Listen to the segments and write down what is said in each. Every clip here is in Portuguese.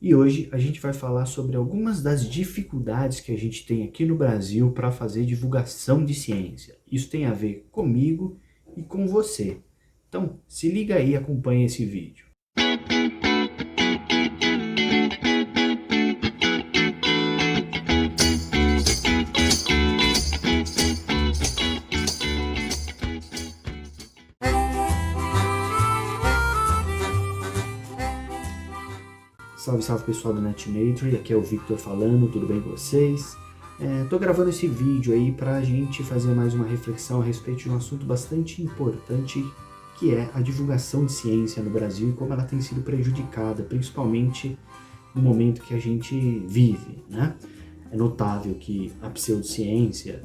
E hoje a gente vai falar sobre algumas das dificuldades que a gente tem aqui no Brasil para fazer divulgação de ciência. Isso tem a ver comigo e com você. Então, se liga aí e acompanha esse vídeo. Salve, salve pessoal do NetMatrix, aqui é o Victor falando, tudo bem com vocês? Tô gravando esse vídeo aí pra gente fazer mais uma reflexão a respeito de um assunto bastante importante, que é a divulgação de ciência no Brasil e como ela tem sido prejudicada, principalmente no momento que a gente vive, né? É notável que a pseudociência,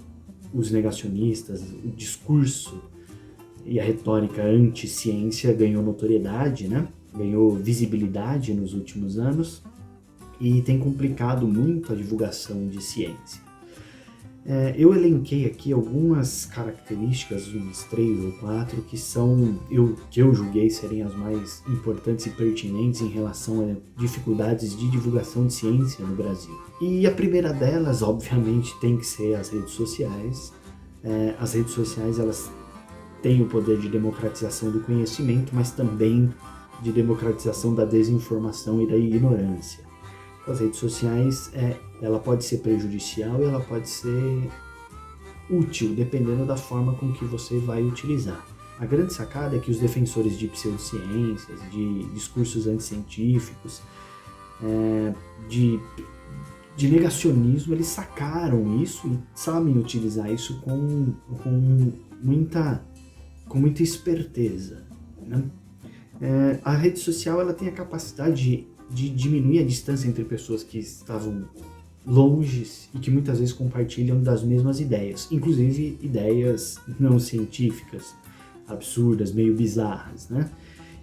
os negacionistas, o discurso e a retórica anti-ciência ganhou notoriedade, né? Ganhou visibilidade nos últimos anos e tem complicado muito a divulgação de ciência. Eu elenquei aqui algumas características, uns 3 ou 4, que eu julguei serem as mais importantes e pertinentes em relação a dificuldades de divulgação de ciência no Brasil. E a primeira delas, obviamente, tem que ser as redes sociais. As redes sociais, elas têm o poder de democratização do conhecimento, mas também de democratização da desinformação e da ignorância. As redes sociais, ela pode ser prejudicial e ela pode ser útil, dependendo da forma com que você vai utilizar. A grande sacada é que os defensores de pseudociências, de discursos anticientíficos, de negacionismo, eles sacaram isso e sabem utilizar isso com muita esperteza, né? A rede social, ela tem a capacidade de diminuir a distância entre pessoas que estavam longe e que muitas vezes compartilham das mesmas ideias, inclusive ideias não científicas, absurdas, meio bizarras, né?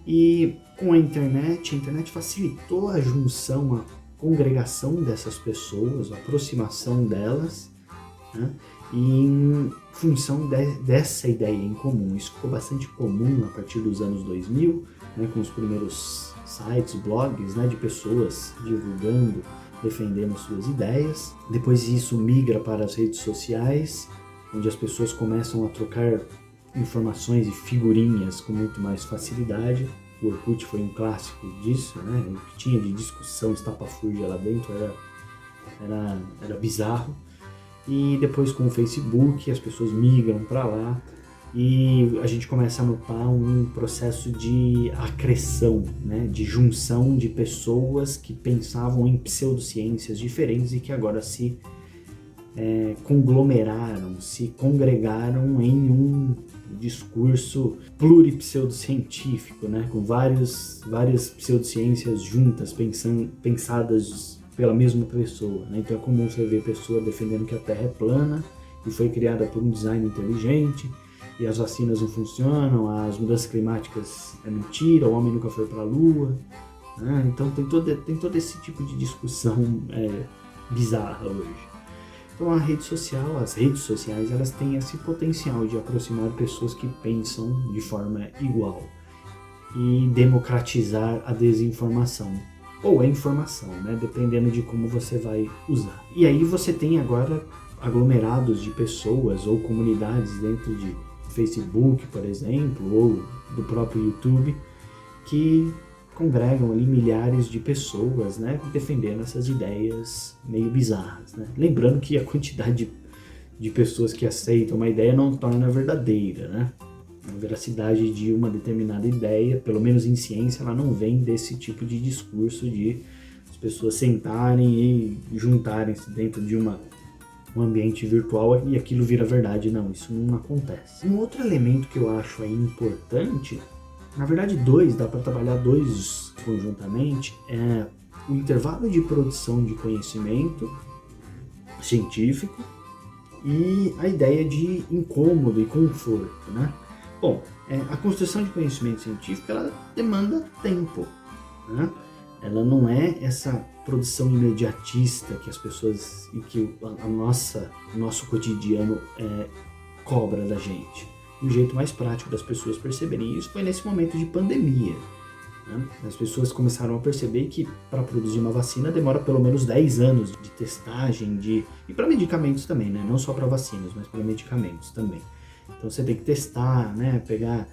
E com a internet facilitou a junção, a congregação dessas pessoas, a aproximação delas, né? E em função dessa ideia em comum. Isso ficou bastante comum a partir dos anos 2000, né, com os primeiros sites, blogs, né, de pessoas divulgando, defendendo suas ideias. Depois isso migra para as redes sociais, onde as pessoas começam a trocar informações e figurinhas com muito mais facilidade. O Orkut foi um clássico disso, né? O que tinha de discussão estapafúrdia lá dentro era bizarro. E depois com o Facebook as pessoas migram para lá e a gente começa a notar um processo de acreção, né, de junção de pessoas que pensavam em pseudociências diferentes e que agora se conglomeraram, se congregaram em um discurso pluripseudocientífico, né, com várias pseudociências juntas, pensadas pela mesma pessoa, né? Então é comum você ver pessoa defendendo que a Terra é plana e foi criada por um design inteligente e as vacinas não funcionam, as mudanças climáticas é mentira, o homem nunca foi para a Lua, né? Então tem todo esse tipo de discussão bizarra hoje. Então as redes sociais, elas têm esse potencial de aproximar pessoas que pensam de forma igual e democratizar a desinformação. Ou a informação, né? Dependendo de como você vai usar. E aí você tem agora aglomerados de pessoas ou comunidades dentro de Facebook, por exemplo, ou do próprio YouTube, que congregam ali milhares de pessoas, né? Defendendo essas ideias meio bizarras, né? Lembrando que a quantidade de pessoas que aceitam uma ideia não torna verdadeira, né? A veracidade de uma determinada ideia, pelo menos em ciência, ela não vem desse tipo de discurso de as pessoas sentarem e juntarem-se dentro de um ambiente virtual e aquilo vira verdade. Não, isso não acontece. Um outro elemento que eu acho aí importante, na verdade dá para trabalhar dois conjuntamente, é o intervalo de produção de conhecimento científico e a ideia de incômodo e conforto, né? Bom, a construção de conhecimento científico, ela demanda tempo, né? Ela não é essa produção imediatista que as pessoas e que o nosso cotidiano cobra da gente. O jeito mais prático das pessoas perceberem isso foi nesse momento de pandemia, né? As pessoas começaram a perceber que para produzir uma vacina demora pelo menos 10 anos de testagem, e para medicamentos também, né? Não só para vacinas, mas para medicamentos também. Então você tem que testar, né? Pegar,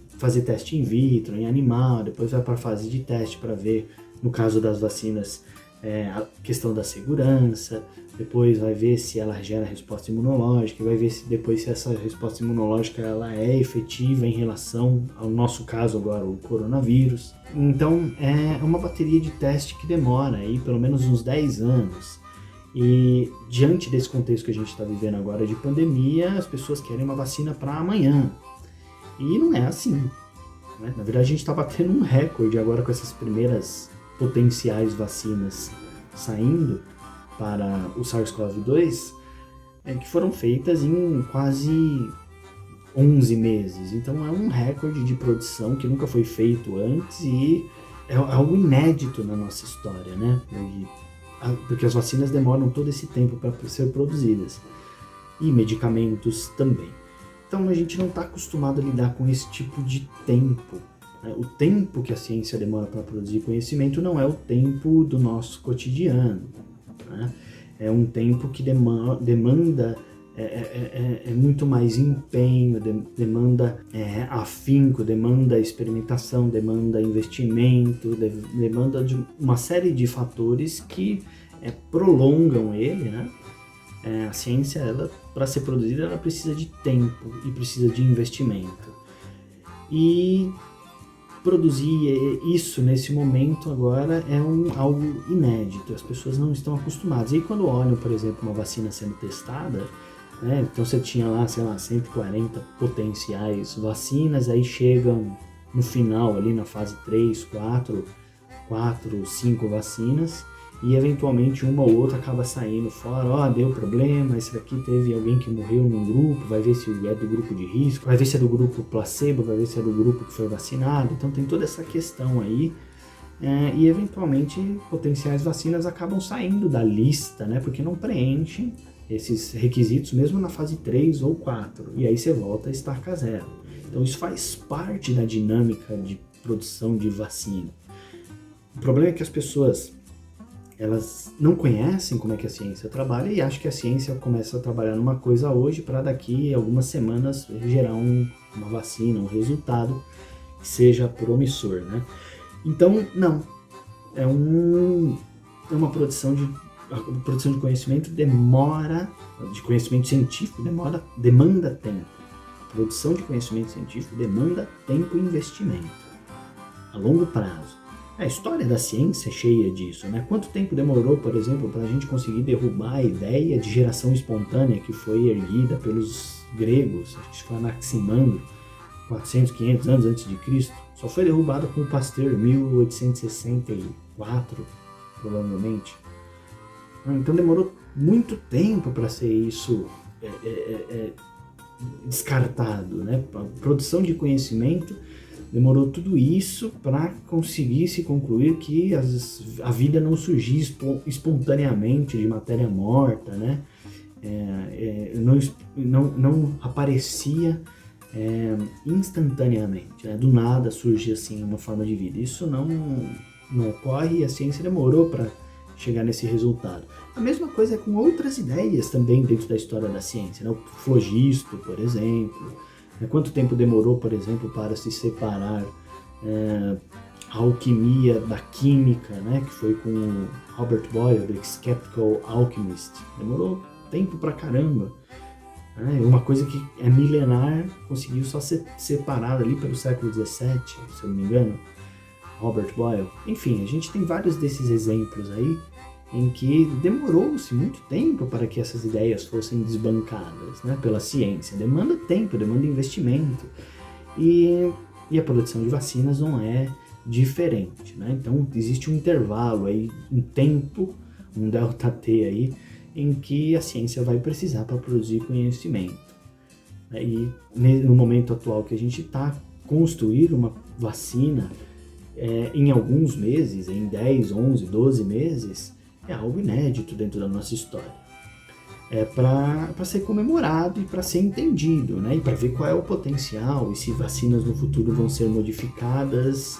fazer teste in vitro, em animal, depois vai para a fase de teste para ver, no caso das vacinas, a questão da segurança, depois vai ver se ela gera resposta imunológica, vai ver se essa resposta imunológica ela é efetiva em relação ao nosso caso agora, o coronavírus. Então é uma bateria de teste que demora aí pelo menos uns 10 anos. E diante desse contexto que a gente está vivendo agora de pandemia, as pessoas querem uma vacina para amanhã. E não é assim, né? Na verdade a gente está batendo um recorde agora com essas primeiras potenciais vacinas saindo para o SARS-CoV-2, que foram feitas em quase 11 meses. Então é um recorde de produção que nunca foi feito antes e é algo inédito na nossa história, né? Porque as vacinas demoram todo esse tempo para ser produzidas. E medicamentos também. Então a gente não está acostumado a lidar com esse tipo de tempo. O tempo que a ciência demora para produzir conhecimento não é o tempo do nosso cotidiano, né? É um tempo que demanda muito mais empenho, demanda afinco, demanda experimentação, demanda investimento, demanda de uma série de fatores que prolongam ele, né? A ciência, para ser produzida, ela precisa de tempo e precisa de investimento. E produzir isso nesse momento agora é algo inédito, as pessoas não estão acostumadas. E aí, quando olham, por exemplo, uma vacina sendo testada, né, então você tinha lá, 140 potenciais vacinas, aí chegam no final, ali na fase 3, 4, 5 vacinas, e eventualmente uma ou outra acaba saindo fora, deu problema, esse daqui teve alguém que morreu num grupo, vai ver se é do grupo de risco, vai ver se é do grupo placebo, vai ver se é do grupo que foi vacinado. Então tem toda essa questão aí, e eventualmente potenciais vacinas acabam saindo da lista, né, porque não preenchem esses requisitos mesmo na fase 3 ou 4, e aí você volta a estaca zero. Então isso faz parte da dinâmica de produção de vacina. O problema é que as pessoas elas não conhecem como é que a ciência trabalha e acham que a ciência começa a trabalhar numa coisa hoje para daqui a algumas semanas gerar uma vacina, um resultado que seja promissor, né? Então, não. É uma produção de conhecimento de conhecimento científico demanda tempo. A produção de conhecimento científico demanda tempo e investimento a longo prazo. A história da ciência é cheia disso, né? Quanto tempo demorou, por exemplo, para a gente conseguir derrubar a ideia de geração espontânea que foi erguida pelos gregos, acho que foi Anaximandro, 400, 500 anos antes de Cristo? Só foi derrubada com o Pasteur, 1864, provavelmente. Então demorou muito tempo para ser isso descartado, né? A produção de conhecimento demorou tudo isso para conseguir se concluir que a vida não surgia espontaneamente de matéria morta, né? Não aparecia instantaneamente, né? Do nada surge assim uma forma de vida. Isso não ocorre e a ciência demorou para chegar nesse resultado. A mesma coisa é com outras ideias também dentro da história da ciência, né? O flogisto, por exemplo. Quanto tempo demorou, por exemplo, para se separar a alquimia da química, né? Que foi com Robert Boyle, The Skeptical Alchemist. Demorou tempo pra caramba. Uma coisa que é milenar conseguiu só ser separada ali pelo século XVII, se eu não me engano, Robert Boyle. Enfim, a gente tem vários desses exemplos aí em que demorou-se muito tempo para que essas ideias fossem desbancadas, né, pela ciência. Demanda tempo, demanda investimento. E a produção de vacinas não é diferente, né? Então existe um intervalo aí, um tempo, um delta T aí, em que a ciência vai precisar para produzir conhecimento. E no momento atual que a gente está, construir uma vacina em alguns meses, em 10, 11, 12 meses, é algo inédito dentro da nossa história. para ser comemorado e para ser entendido, né? E para ver qual é o potencial e se vacinas no futuro vão ser modificadas,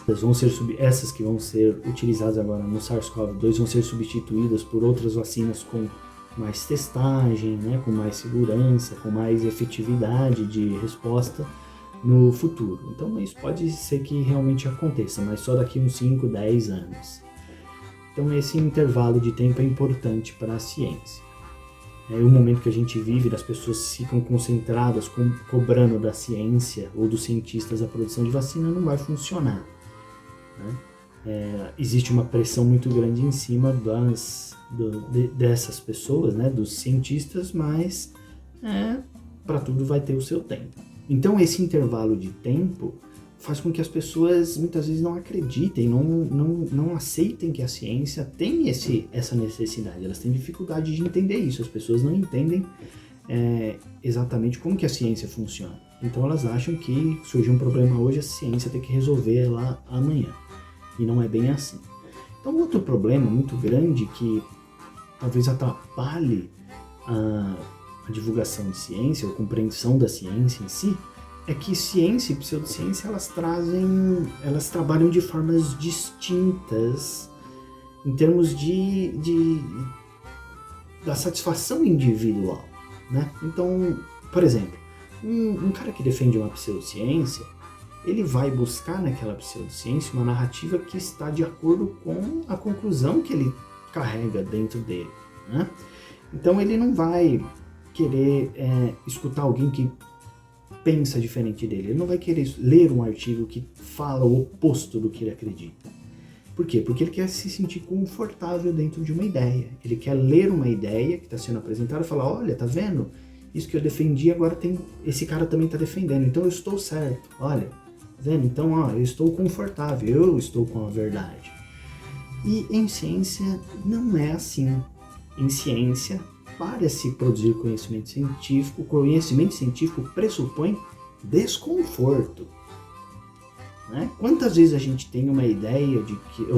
essas que vão ser utilizadas agora no SARS-CoV-2 vão ser substituídas por outras vacinas com mais testagem, né? Com mais segurança, com mais efetividade de resposta no futuro. Então isso pode ser que realmente aconteça, mas só daqui uns 5, 10 anos. Então esse intervalo de tempo é importante para a ciência. O momento que a gente vive, as pessoas ficam concentradas, cobrando da ciência ou dos cientistas a produção de vacina, não vai funcionar, né? Existe uma pressão muito grande em cima dessas pessoas, né, dos cientistas, mas para tudo vai ter o seu tempo. Então esse intervalo de tempo faz com que as pessoas muitas vezes não acreditem, não aceitem que a ciência tem essa necessidade. Elas têm dificuldade de entender isso. As pessoas não entendem exatamente como que a ciência funciona. Então elas acham que surgiu um problema hoje, a ciência tem que resolver lá amanhã. E não é bem assim. Então outro problema muito grande que talvez atrapalhe a divulgação de ciência ou compreensão da ciência em si, é que ciência e pseudociência elas trabalham de formas distintas em termos da satisfação individual, né? Então, por exemplo, um cara que defende uma pseudociência, ele vai buscar naquela pseudociência uma narrativa que está de acordo com a conclusão que ele carrega dentro dele, né? Então ele não vai querer escutar alguém que pensa diferente dele. Ele não vai querer ler um artigo que fala o oposto do que ele acredita. Por quê? Porque ele quer se sentir confortável dentro de uma ideia. Ele quer ler uma ideia que está sendo apresentada e falar, olha, tá vendo? Isso que eu defendi, agora esse cara também está defendendo. Então eu estou certo. Olha, tá vendo? Então, eu estou confortável. Eu estou com a verdade. E em ciência não é assim. Em ciência, para se produzir conhecimento científico pressupõe desconforto, né? Quantas vezes a gente tem uma ideia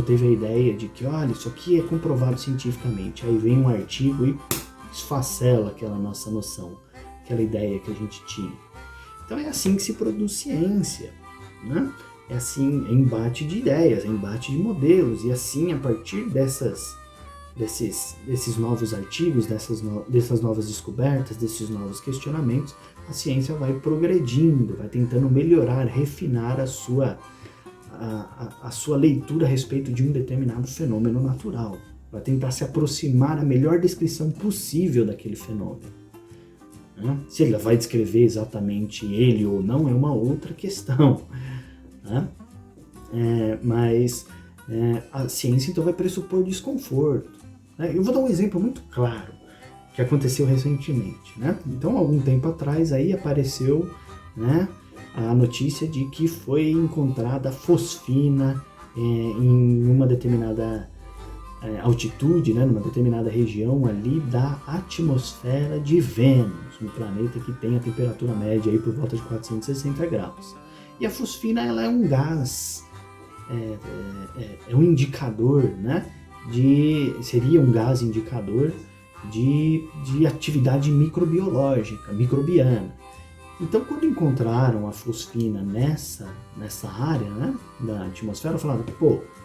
teve a ideia de que, olha, isso aqui é comprovado cientificamente, aí vem um artigo e esfacela aquela nossa noção, aquela ideia que a gente tinha. Então é assim que se produz ciência, né? É assim, é embate de ideias, é embate de modelos, e assim, a partir desses novos artigos, dessas novas descobertas, desses novos questionamentos, a ciência vai progredindo, vai tentando melhorar, refinar a sua leitura a respeito de um determinado fenômeno natural. Vai tentar se aproximar da melhor descrição possível daquele fenômeno, né? Se ele vai descrever exatamente ele ou não é uma outra questão, né? Mas a ciência então vai pressupor desconforto. Eu vou dar um exemplo muito claro que aconteceu recentemente, né? Então, algum tempo atrás aí apareceu, né, a notícia de que foi encontrada fosfina em uma determinada altitude, né, numa determinada região ali da atmosfera de Vênus, um planeta que tem a temperatura média aí por volta de 460 graus. E a fosfina, ela é um gás, é um indicador, né? Seria um gás indicador de atividade microbiológica, microbiana. Então, quando encontraram a fosfina nessa área, né, da atmosfera, falaram,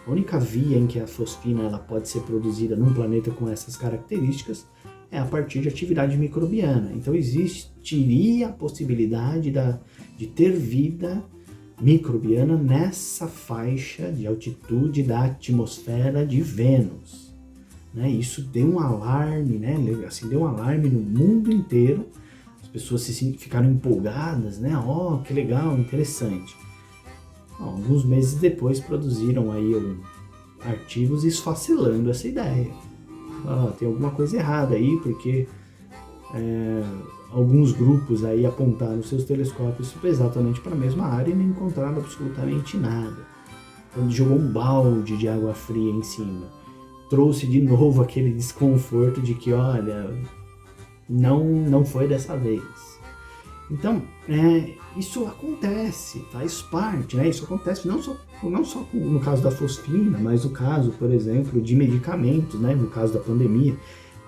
a única via em que a fosfina ela pode ser produzida num planeta com essas características é a partir de atividade microbiana. Então, existiria a possibilidade de ter vida microbiana nessa faixa de altitude da atmosfera de Vênus, né? Isso deu um alarme, né? Assim, deu um alarme no mundo inteiro. As pessoas ficaram empolgadas, né? Que legal, interessante. Alguns meses depois produziram aí artigos esfacelando essa ideia. Tem alguma coisa errada aí, porque alguns grupos aí apontaram seus telescópios exatamente para a mesma área e não encontraram absolutamente nada. Então jogou um balde de água fria em cima. Trouxe de novo aquele desconforto de que, olha, não foi dessa vez. Então, isso acontece, faz parte, né? Isso acontece não só no caso da fosfina, mas no caso, por exemplo, de medicamentos, né? No caso da pandemia,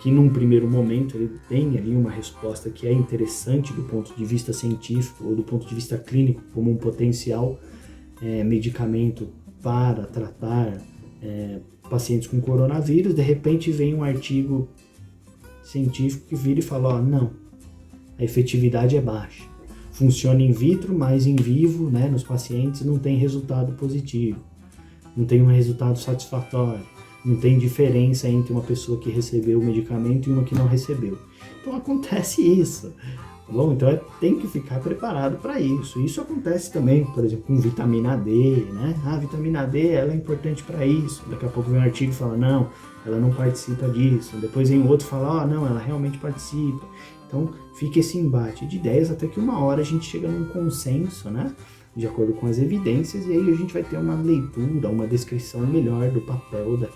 que num primeiro momento ele tem ali uma resposta que é interessante do ponto de vista científico ou do ponto de vista clínico, como um potencial medicamento para tratar pacientes com coronavírus. De repente vem um artigo científico que vira e fala, ó, não, a efetividade é baixa. Funciona in vitro, mas em vivo, né, nos pacientes não tem resultado positivo, não tem um resultado satisfatório, não tem diferença entre uma pessoa que recebeu o medicamento e uma que não recebeu. Então acontece isso, tá bom? Então tem que ficar preparado para isso. Isso acontece também, por exemplo, com vitamina D, né? A vitamina D ela é importante para isso. Daqui a pouco vem um artigo e fala, não, ela não participa disso. Depois vem outro e fala, não, ela realmente participa. Então fica esse embate de ideias até que uma hora a gente chega num consenso, né? De acordo com as evidências, e aí a gente vai ter uma leitura, uma descrição melhor do papel da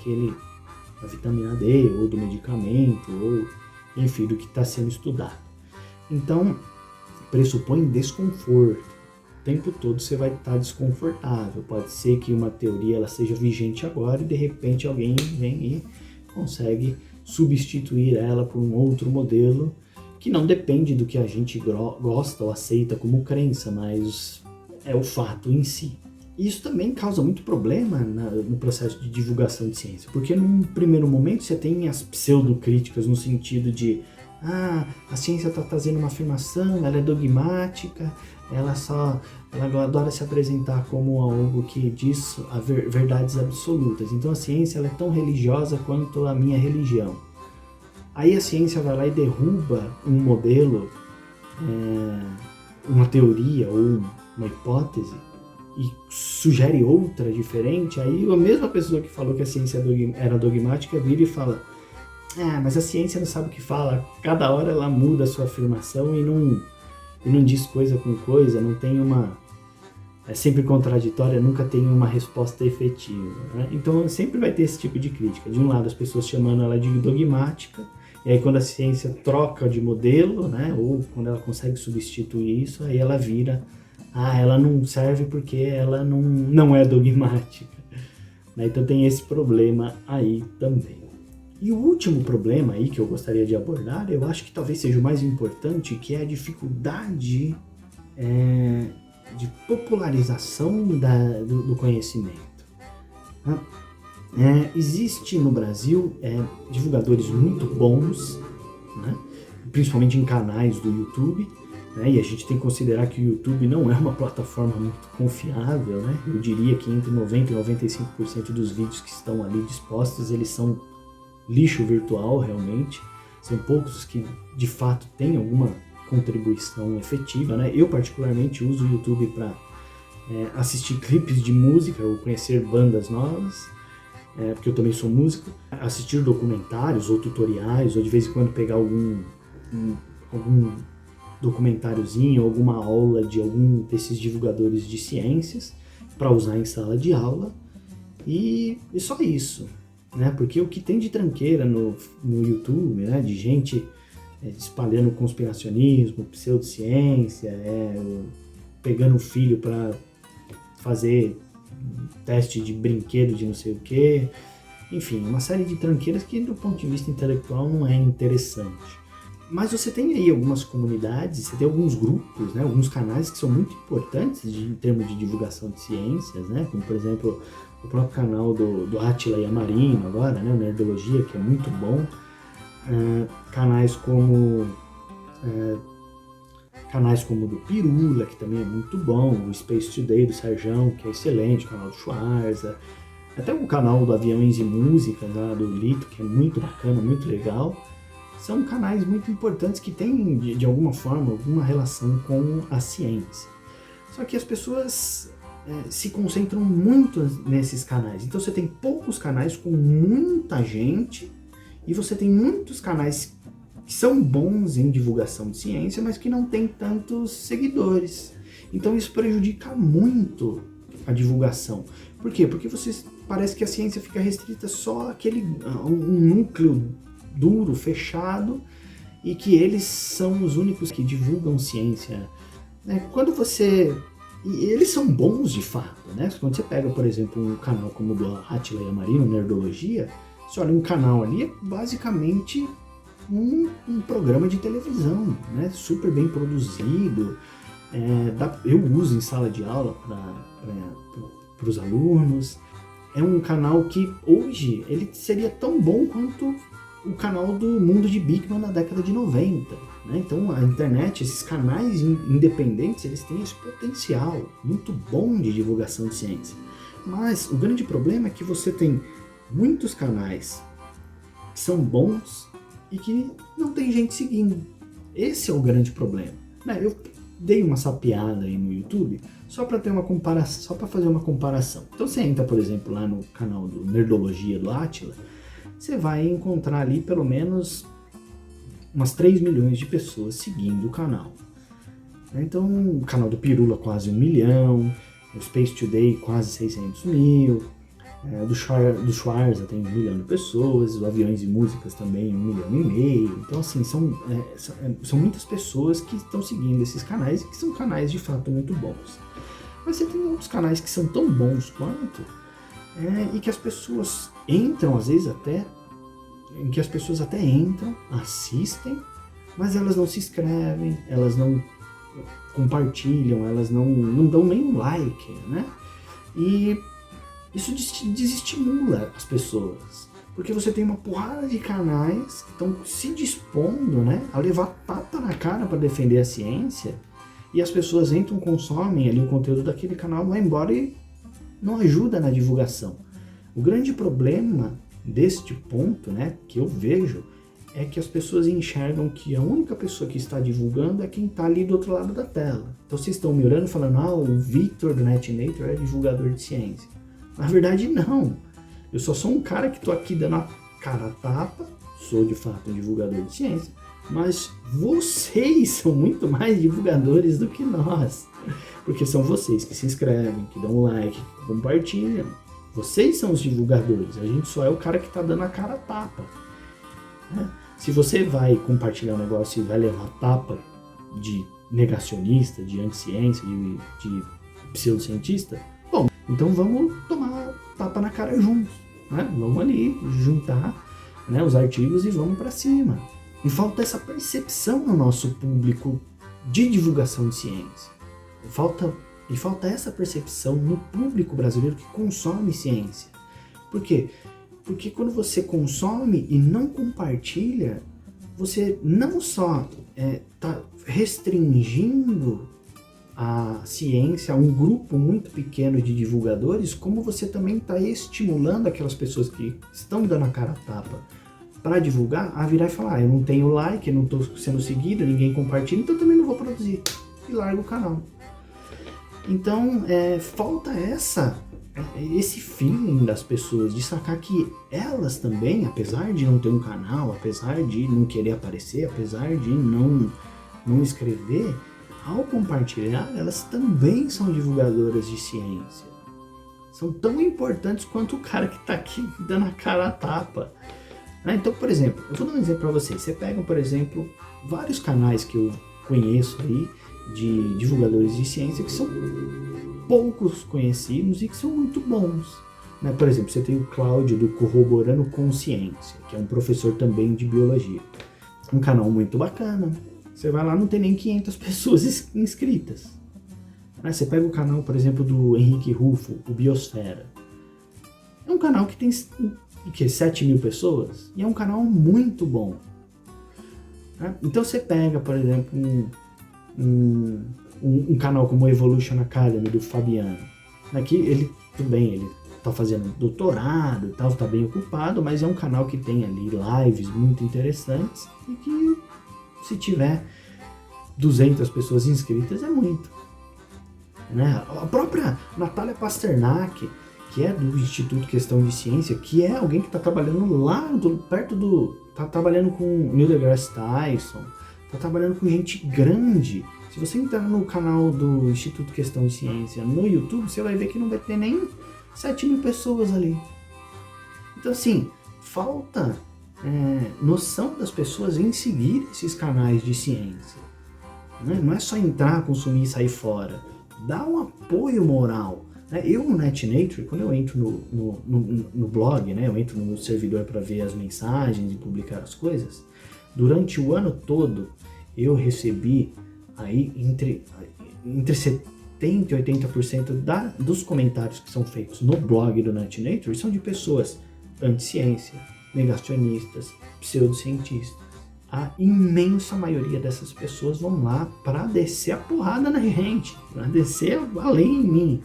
vitamina D, ou do medicamento, ou enfim, do que está sendo estudado. Então, pressupõe desconforto. O tempo todo você vai estar desconfortável. Pode ser que uma teoria ela seja vigente agora e de repente alguém vem e consegue substituir ela por um outro modelo que não depende do que a gente gosta ou aceita como crença, mas é o fato em si. Isso também causa muito problema no processo de divulgação de ciência, porque num primeiro momento você tem as pseudocríticas no sentido de a ciência está trazendo uma afirmação, ela é dogmática, ela adora se apresentar como algo que diz verdades absolutas. Então a ciência ela é tão religiosa quanto a minha religião. Aí a ciência vai lá e derruba um modelo, uma teoria ou uma hipótese e sugere outra diferente. Aí a mesma pessoa que falou que a ciência era dogmática vira e fala, mas a ciência não sabe o que fala, cada hora ela muda a sua afirmação e não diz coisa com coisa, não tem é sempre contraditória, nunca tem uma resposta efetiva, né? Então sempre vai ter esse tipo de crítica. De um lado as pessoas chamando ela de dogmática, e aí quando a ciência troca de modelo, né, ou quando ela consegue substituir isso, aí ela vira, ela não serve porque ela não é dogmática. Então tem esse problema aí também. E o último problema aí que eu gostaria de abordar, eu acho que talvez seja o mais importante, que é a dificuldade de popularização do conhecimento. Existe no Brasil divulgadores muito bons, né, principalmente em canais do YouTube, né, e a gente tem que considerar que o YouTube não é uma plataforma muito confiável, né? Eu diria que entre 90% e 95% dos vídeos que estão ali dispostos, eles são lixo virtual realmente, são poucos que de fato têm alguma contribuição efetiva, né? Eu particularmente uso o YouTube para assistir clipes de música ou conhecer bandas novas, porque eu também sou músico, assistir documentários ou tutoriais, ou de vez em quando pegar algum documentáriozinho, alguma aula de algum desses divulgadores de ciências para usar em sala de aula, e só isso, né? Porque o que tem de tranqueira no YouTube, né, de gente espalhando conspiracionismo, pseudociência, pegando o filho para fazer teste de brinquedo de não sei o que, enfim, uma série de tranqueiras que do ponto de vista intelectual não é interessante. Mas você tem aí algumas comunidades, você tem alguns grupos, né, alguns canais que são muito importantes em termos de divulgação de ciências, né, como por exemplo o próprio canal do Átila Yamarino agora, né, o Nerdologia, que é muito bom, canais como o do Pirula, que também é muito bom, o Space Today do Serjão, que é excelente, o canal do Schwarza, até o canal do Aviões e Músicas, lá do Lito, que é muito bacana, muito legal. São canais muito importantes que têm, de alguma forma, alguma relação com a ciência. Só que as pessoas se concentram muito nesses canais. Então você tem poucos canais com muita gente e você tem muitos canais que são bons em divulgação de ciência, mas que não tem tantos seguidores. Então isso prejudica muito a divulgação. Por quê? Porque parece que a ciência fica restrita só àquele um núcleo duro, fechado, e que eles são os únicos que divulgam ciência. E eles são bons de fato, né? Quando você pega, por exemplo, um canal como o do Átila Yamarino, Nerdologia, você olha um canal ali, é basicamente um programa de televisão, né? Super bem produzido. Eu uso em sala de aula para os alunos. É um canal que hoje ele seria tão bom quanto o canal do Mundo de Bigman na década de 90. Né? Então a internet, esses canais independentes, eles têm esse potencial muito bom de divulgação de ciência. Mas o grande problema é que você tem muitos canais que são bons e que não tem gente seguindo. Esse é o grande problema. Eu dei uma sapeada aí no YouTube só para ter uma comparação, só para fazer uma comparação. Então você entra, por exemplo, lá no canal do Nerdologia do Átila, você vai encontrar ali pelo menos umas 3 milhões de pessoas seguindo o canal. Então o canal do Pirula quase 1 milhão, o Space Today quase 600 mil, do Schwarza tem 1 milhão de pessoas, o Aviões e Músicas também 1,5 milhão. Então assim, são muitas pessoas que estão seguindo esses canais e que são canais de fato muito bons. Mas você tem outros canais que são tão bons quanto e que as pessoas entram, às vezes em que as pessoas até entram, assistem, mas elas não se inscrevem, elas não compartilham, elas não dão nem um like, né? E isso desestimula as pessoas, porque você tem uma porrada de canais que estão se dispondo, né, a levar tapa na cara para defender a ciência, e as pessoas entram, consomem ali o conteúdo daquele canal, vai embora e não ajuda na divulgação. O grande problema deste ponto, né, que eu vejo, é que as pessoas enxergam que a única pessoa que está divulgando é quem está ali do outro lado da tela. Então vocês estão me olhando falando, o Victor do NetNator é divulgador de ciência. Na verdade, não. Eu só sou um cara que estou aqui dando a cara a tapa, sou de fato um divulgador de ciência, mas vocês são muito mais divulgadores do que nós. Porque são vocês que se inscrevem, que dão um like, que compartilham. Vocês são os divulgadores, a gente só é o cara que está dando a cara a tapa. Né? Se você vai compartilhar um negócio e vai levar tapa de negacionista, de anticiência, de pseudocientista, bom, então vamos tomar tapa na cara juntos, né? Vamos ali juntar, né, os artigos e vamos para cima. E falta essa percepção no nosso público de divulgação de ciência. Falta essa percepção no público brasileiro que consome ciência. Por quê? Porque quando você consome e não compartilha, você não só está restringindo a ciência a um grupo muito pequeno de divulgadores, como você também está estimulando aquelas pessoas que estão dando a cara a tapa para divulgar a virar e falar, eu não tenho like, eu não estou sendo seguido, ninguém compartilha, então também não vou produzir. E larga o canal. Então falta esse feeling das pessoas de sacar que elas também, apesar de não ter um canal, apesar de não querer aparecer, apesar de não escrever, ao compartilhar, elas também são divulgadoras de ciência. São tão importantes quanto o cara que está aqui dando a cara a tapa. Então, por exemplo, eu vou dar um exemplo para vocês. Você pega, por exemplo, vários canais que eu conheço aí de divulgadores de ciência que são poucos conhecidos e que são muito bons. Por exemplo, você tem o Cláudio do Corroborando Consciência, que é um professor também de biologia. Um canal muito bacana. Você vai lá, não tem nem 500 pessoas inscritas. Você pega o canal, por exemplo, do Henrique Rufo, o Biosfera. É um canal que tem 7 mil pessoas e é um canal muito bom. Então você pega, por exemplo, um canal como o Evolution Academy do Fabiano. Aqui ele está fazendo doutorado e tal, está bem ocupado, mas é um canal que tem ali lives muito interessantes e que se tiver 200 pessoas inscritas é muito. A própria Natália Pasternak, que é do Instituto Questão de Ciência, que é alguém que está trabalhando lá está trabalhando com Neil deGrasse Tyson, está trabalhando com gente grande. Se você entrar no canal do Instituto Questão de Ciência no YouTube, você vai ver que não vai ter nem 7 mil pessoas ali. Então assim, falta noção das pessoas em seguir esses canais de ciência. Não é só entrar, consumir e sair fora. Dá um apoio moral. Eu no NetNator, quando eu entro no blog, eu entro no meu servidor para ver as mensagens e publicar as coisas, Durante o ano todo, eu recebi aí entre 70% e 80% dos comentários que são feitos no blog do NetNature são de pessoas anti-ciência, negacionistas, pseudocientistas. A imensa maioria dessas pessoas vão lá para descer a porrada na gente, para descer a lei em mim.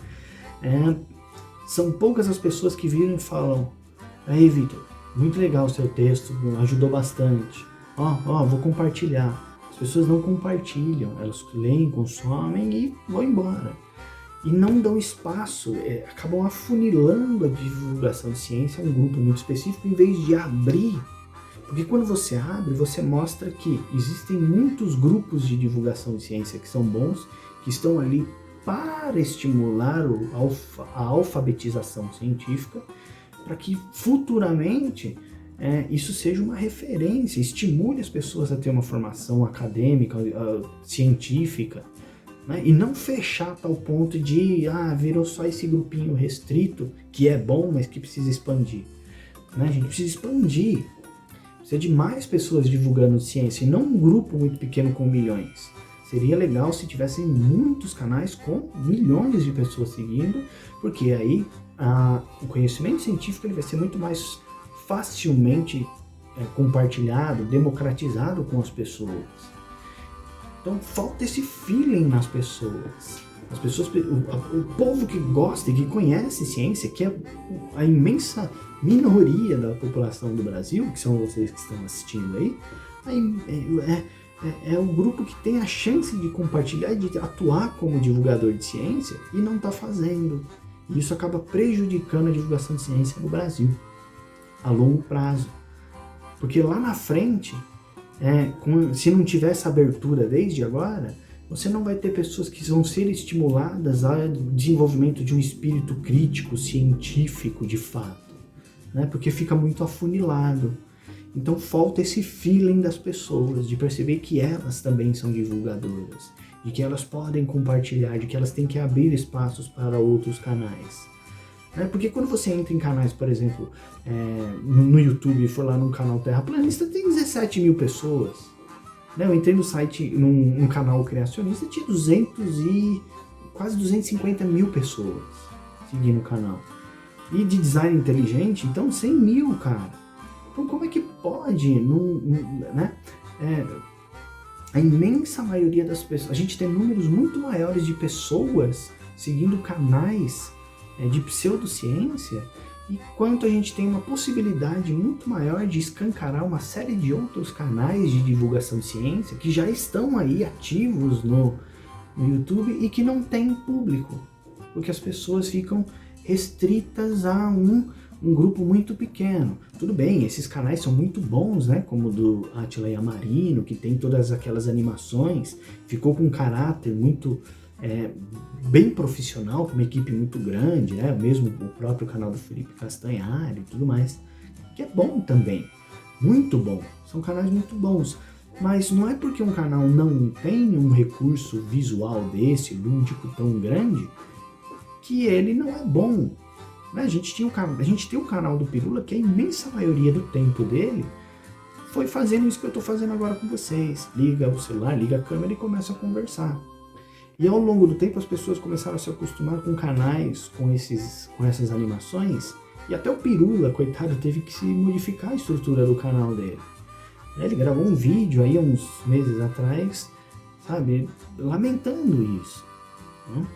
São poucas as pessoas que viram e falam: aí, Vitor, muito legal o seu texto, ajudou bastante. Vou compartilhar. As pessoas não compartilham, elas leem, consomem e vão embora. E não dão espaço, acabam afunilando a divulgação de ciência a um grupo muito específico, em vez de abrir. Porque quando você abre, você mostra que existem muitos grupos de divulgação de ciência que são bons, que estão ali para estimular a alfabetização científica, para que futuramente isso seja uma referência, estimule as pessoas a ter uma formação acadêmica, científica, né? E não fechar a tal ponto de virou só esse grupinho restrito, que é bom, mas que precisa expandir. Né? A gente precisa expandir, precisa de mais pessoas divulgando ciência, e não um grupo muito pequeno com milhões. Seria legal se tivessem muitos canais com milhões de pessoas seguindo, porque aí o conhecimento científico ele vai ser muito mais facilmente compartilhado, democratizado com as pessoas. Então falta esse feeling nas pessoas. As pessoas, o povo que gosta e que conhece ciência, que é a imensa minoria da população do Brasil, que são vocês que estão assistindo aí é o grupo que tem a chance de compartilhar e de atuar como divulgador de ciência e não está fazendo. E isso acaba prejudicando a divulgação de ciência no Brasil a longo prazo. Porque lá na frente, se não tiver essa abertura desde agora, você não vai ter pessoas que vão ser estimuladas ao desenvolvimento de um espírito crítico, científico de fato, né? Porque fica muito afunilado. Então falta esse feeling das pessoas, de perceber que elas também são divulgadoras, de que elas podem compartilhar, de que elas têm que abrir espaços para outros canais. Porque quando você entra em canais, por exemplo, no YouTube e for lá num canal terraplanista, tem 17 mil pessoas. Eu entrei no site, num canal criacionista, tinha quase 250 mil pessoas seguindo o canal. E de design inteligente, então 100 mil, cara. Então como é que pode, né? A imensa maioria das pessoas, a gente tem números muito maiores de pessoas seguindo canais de pseudociência, e quanto a gente tem uma possibilidade muito maior de escancarar uma série de outros canais de divulgação de ciência que já estão aí ativos no YouTube e que não tem público, porque as pessoas ficam restritas a um grupo muito pequeno. Tudo bem, esses canais são muito bons, né? Como o do Átila Yamarino, que tem todas aquelas animações, ficou com um caráter muito bem profissional, com uma equipe muito grande, né? Mesmo o próprio canal do Felipe Castanhari e tudo mais, que é bom também, muito bom, são canais muito bons, mas não é porque um canal não tem um recurso visual desse, lúdico tão grande, que ele não é bom. A gente tem o canal do Pirula, que a imensa maioria do tempo dele foi fazendo isso que eu estou fazendo agora com vocês. Liga o celular, liga a câmera e começa a conversar. E ao longo do tempo as pessoas começaram a se acostumar com canais, com essas animações, e até o Pirula, coitado, teve que se modificar a estrutura do canal dele. Ele gravou um vídeo aí uns meses atrás, sabe, lamentando isso, né?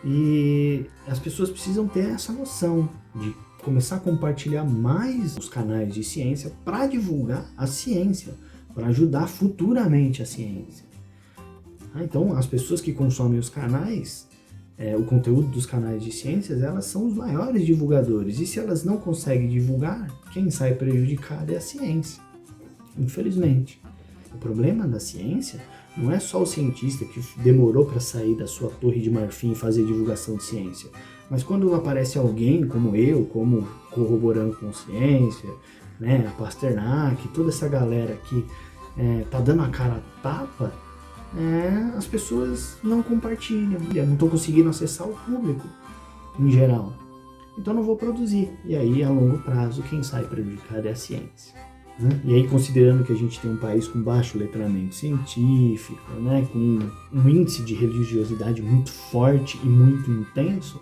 E as pessoas precisam ter essa noção de começar a compartilhar mais os canais de ciência para divulgar a ciência, para ajudar futuramente a ciência. Então, as pessoas que consomem os canais, o conteúdo dos canais de ciências, elas são os maiores divulgadores. E se elas não conseguem divulgar, quem sai prejudicado é a ciência, infelizmente. O problema da ciência não é só o cientista que demorou para sair da sua torre de marfim e fazer divulgação de ciência, mas quando aparece alguém como eu, como Corroborando com Ciência, né, a Pasternak, toda essa galera que tá dando a cara a tapa, as pessoas não compartilham, não estão conseguindo acessar o público em geral. Então não vou produzir. E aí, a longo prazo, quem sai prejudicado é a ciência, né? E aí, considerando que a gente tem um país com baixo letramento científico, né, com um índice de religiosidade muito forte e muito intenso,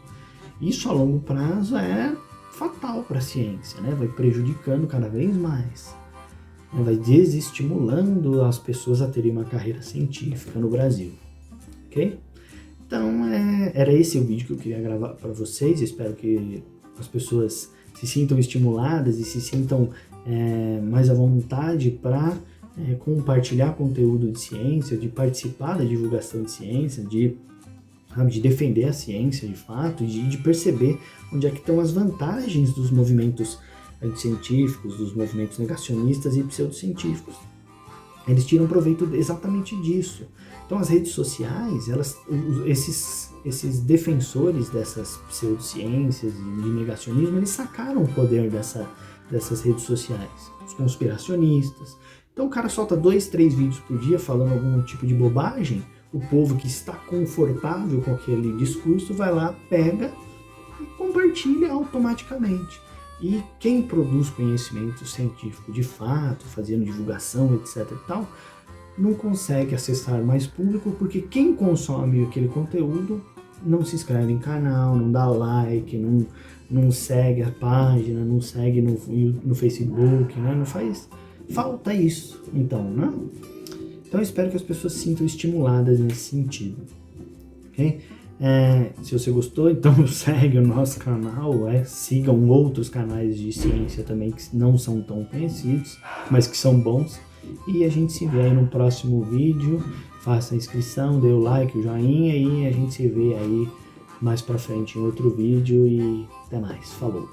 isso a longo prazo é fatal para a ciência, né? Vai prejudicando cada vez mais, né? Vai desestimulando as pessoas a terem uma carreira científica no Brasil, ok? Então, era esse o vídeo que eu queria gravar para vocês. Espero que as pessoas se sintam estimuladas e se sintam mais à vontade para compartilhar conteúdo de ciência, de participar da divulgação de ciência, de defender a ciência de fato, de perceber onde é que estão as vantagens dos movimentos anticientíficos, dos movimentos negacionistas e pseudocientíficos. Eles tiram proveito exatamente disso. Então as redes sociais, esses defensores dessas pseudociências e de negacionismo, eles sacaram o poder dessas redes sociais. Os conspiracionistas. Então o cara solta 2, 3 vídeos por dia falando algum tipo de bobagem, o povo que está confortável com aquele discurso vai lá, pega e compartilha automaticamente. E quem produz conhecimento científico de fato, fazendo divulgação, etc e tal, não consegue acessar mais público, porque quem consome aquele conteúdo não se inscreve em canal, não dá like, não segue a página, não segue no Facebook, né? Não faz falta isso, então, né? Então eu espero que as pessoas se sintam estimuladas nesse sentido, ok? Se você gostou, então segue o nosso canal, sigam outros canais de ciência também que não são tão conhecidos, mas que são bons. E a gente se vê aí no próximo vídeo. Faça a inscrição, dê o like, o joinha e a gente se vê aí mais pra frente em outro vídeo. E até mais, falou!